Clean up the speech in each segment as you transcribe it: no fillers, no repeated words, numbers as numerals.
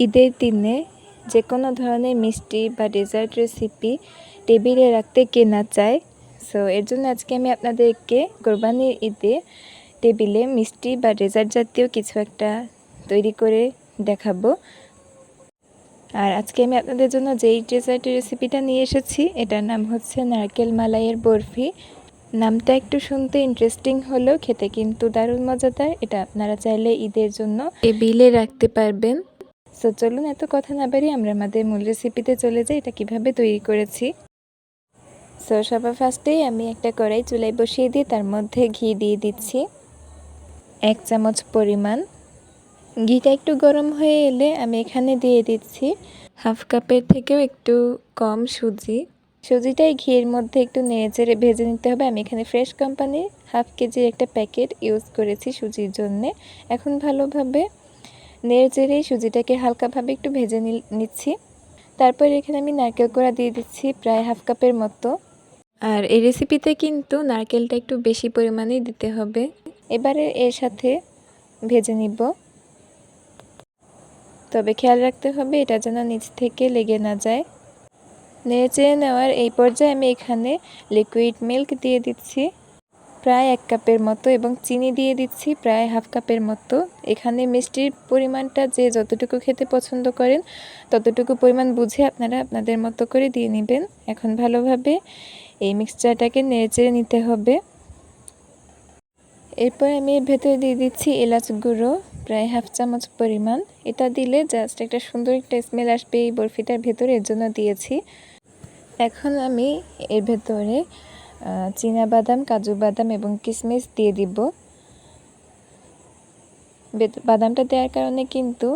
ঈদের দিনে যে কোনো ধরনের মিষ্টি বা ডেজার্ট রেসিপি টেবিলে রাখতে কে না চায়। সো এর জন্য আজকে আমি আপনাদেরকে কোরবানির ঈদে টেবিলে মিষ্টি বা ডেজার্ট জাতীয় কিছু একটা তৈরি করে দেখাবো। আর আজকে আমি আপনাদের জন্য যেই ডেজার্টের রেসিপিটা নিয়ে এসেছি এটার নাম হচ্ছে নারকেল মালাইয়ের বরফি। নামটা একটু শুনতে ইন্টারেস্টিং হলেও খেতে কিন্তু দারুণ মজাদার। এটা আপনারা চাইলে ঈদের জন্য টেবিলে রাখতে পারবেন। সো চলুন এত কথা না বাড়িয়ে আমরা আমাদের মূল রেসিপিতে চলে যাই, এটা কিভাবে তৈরি করেছি। সো সবার ফার্স্টেই আমি একটা কড়াই চুলায় বসিয়ে দিয়ে তার মধ্যে ঘি দিয়ে দিচ্ছি 1 চামচ পরিমাণ। ঘিটা একটু গরম হয়ে এলে আমি এখানে দিয়ে দিচ্ছি হাফ কাপের থেকেও একটু কম সুজিটাই ঘিয়ের মধ্যে একটু নেড়েচেড়ে ভেজে নিতে হবে। আমি এখানে ফ্রেশ কোম্পানির হাফ কেজির একটা প্যাকেট ইউজ করেছি সুজির জন্যে। এখন ভালোভাবে নেড়েচেড়েই সুজিটাকে হালকাভাবে একটু ভেজে নিচ্ছি। তারপর এখানে আমি নারকেল কোড়া দিয়ে দিচ্ছি প্রায় হাফ কাপের মতো। আর এই রেসিপিতে কিন্তু নারকেলটা একটু বেশি পরিমাণেই দিতে হবে। এবারে এর সাথে ভেজে নিব, তবে খেয়াল রাখতে হবে এটা যেন নিচ থেকে লেগে না যায়। নেড়েচেড়ে নেওয়ার এই পর্যায়ে আমি এখানে লিকুইড মিল্ক দিয়ে দিচ্ছি প্রায় 1 কাপের মতো এবং চিনি দিয়ে দিচ্ছি প্রায় হাফ কাপের মতো। এখানে মিষ্টির পরিমাণটা যে যতটুকু খেতে পছন্দ করেন ততটুকু পরিমাণ বুঝে আপনারা আপনাদের মতো করে দিয়ে নেবেন। এখন ভালোভাবে এই মিক্সচারটাকে নেড়েচেড়ে নিতে হবে। এরপর আমি এর ভেতরে দিয়ে দিচ্ছি এলাচ গুঁড়ো প্রায় হাফ চামচ পরিমাণ। এটা দিলে জাস্ট একটা সুন্দর একটা স্মেল আসবে এই বরফিটার ভেতরে, এর জন্য দিয়েছি। এখন আমি এর ভেতরে বাদাম, কাজু বাদাম এবং কিশমিশ দিয়ে দিব। বাদামটা দেওয়ার কারণে কিন্তু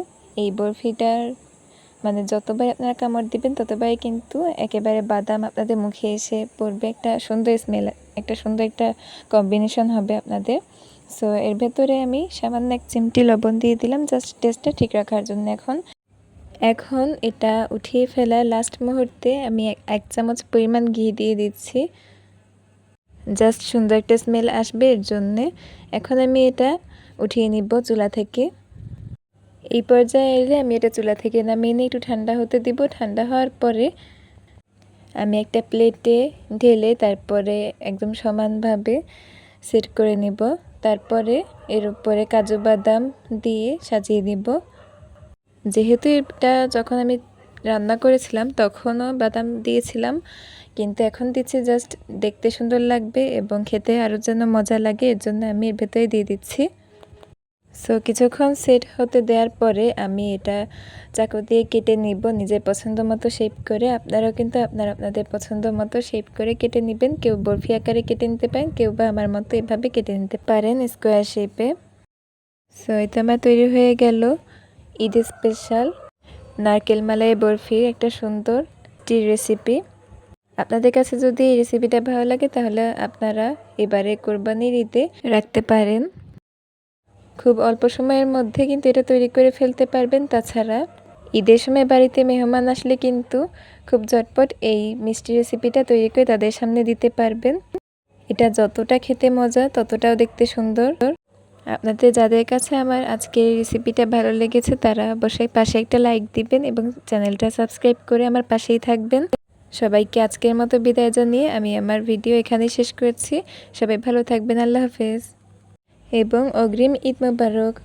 এই বরফিটার মানে যতবার আপনারা কামড় দিবেন ততবারই কিন্তু একেবারে বাদাম আপনাদের মুখে এসে পড়বে, একটা সুন্দর স্মেল, একটা সুন্দর একটা কম্বিনেশন হবে আপনাদের। সো এর ভেতরে আমি সামান্য 1 চিমটি লবণ দিয়ে দিলাম জাস্ট টেস্টটা ঠিক রাখার জন্য। এখন এটা উঠিয়ে ফেলার লাস্ট মুহূর্তে আমি 1 চামচ পরিমাণ ঘি দিয়ে দিচ্ছি, জাস্ট সুন্দর একটা স্মেল আসবে এর জন্যে। এখন আমি এটা উঠিয়ে নিব চুলা থেকে। এই পর্যায়ে এলে আমি এটা চুলা থেকে নামিয়ে নিয়ে একটু ঠান্ডা হতে দিব। ঠান্ডা হওয়ার পরে আমি একটা প্লেটে ঢেলে তারপরে একদম সমানভাবে সেট করে নিব। তারপরে এর উপরে কাজু বাদাম দিয়ে সাজিয়ে নিব। যেহেতু এটা যখন আমি রান্না করেছিলাম তখনও বাদাম দিয়েছিলাম, কিন্তু এখন দিচ্ছি জাস্ট দেখতে সুন্দর লাগবে এবং খেতে আরও যেন মজা লাগে, এর জন্য আমি এর ভেতরে দিয়ে দিচ্ছি। সো কিছুক্ষণ সেট হতে দেওয়ার পরে আমি এটা চাকু দিয়ে কেটে নিব নিজের পছন্দ মতো শেপ করে। আপনারাও কিন্তু আপনাদের পছন্দ মতো শেপ করে কেটে নেবেন। কেউ বরফি আকারে কেটে নিতে পারেন, কেউ বা আমার মতো এভাবে কেটে নিতে পারেন স্কোয়ার শেপে। সো এটা আমার তৈরি হয়ে গেল ঈদ স্পেশাল নারকেল মালাই বরফির একটা সুন্দর রেসিপি। আপনাদের কাছে যদি এই রেসিপিটা ভালো লাগে তাহলে আপনারা এবারে কোরবানির ঈদে রাখতে পারেন। খুব অল্প সময়ের মধ্যে কিন্তু এটা তৈরি করে ফেলতে পারবেন। তাছাড়া ঈদের সময় বাড়িতে মেহমান আসলে কিন্তু খুব ঝটপট এই মিষ্টি রেসিপিটা তৈরি করে তাদের সামনে দিতে পারবেন। এটা যতটা খেতে মজা ততটাও দেখতে সুন্দর। আপনাদের যাদের কাছে আমার আজকের রেসিপিটা ভালো লেগেছে তারা অবশ্যই পাশে একটা লাইক দিবেন এবং চ্যানেলটা সাবস্ক্রাইব করে আমার পাশেই থাকবেন। সবাইকে আজকের মতো বিদায় জানিয়ে আমি আমার ভিডিও এখানেই শেষ করছি। সবাই ভালো থাকবেন। আল্লাহ হাফেজ এবং অগ্রিম ঈদ মোবারক।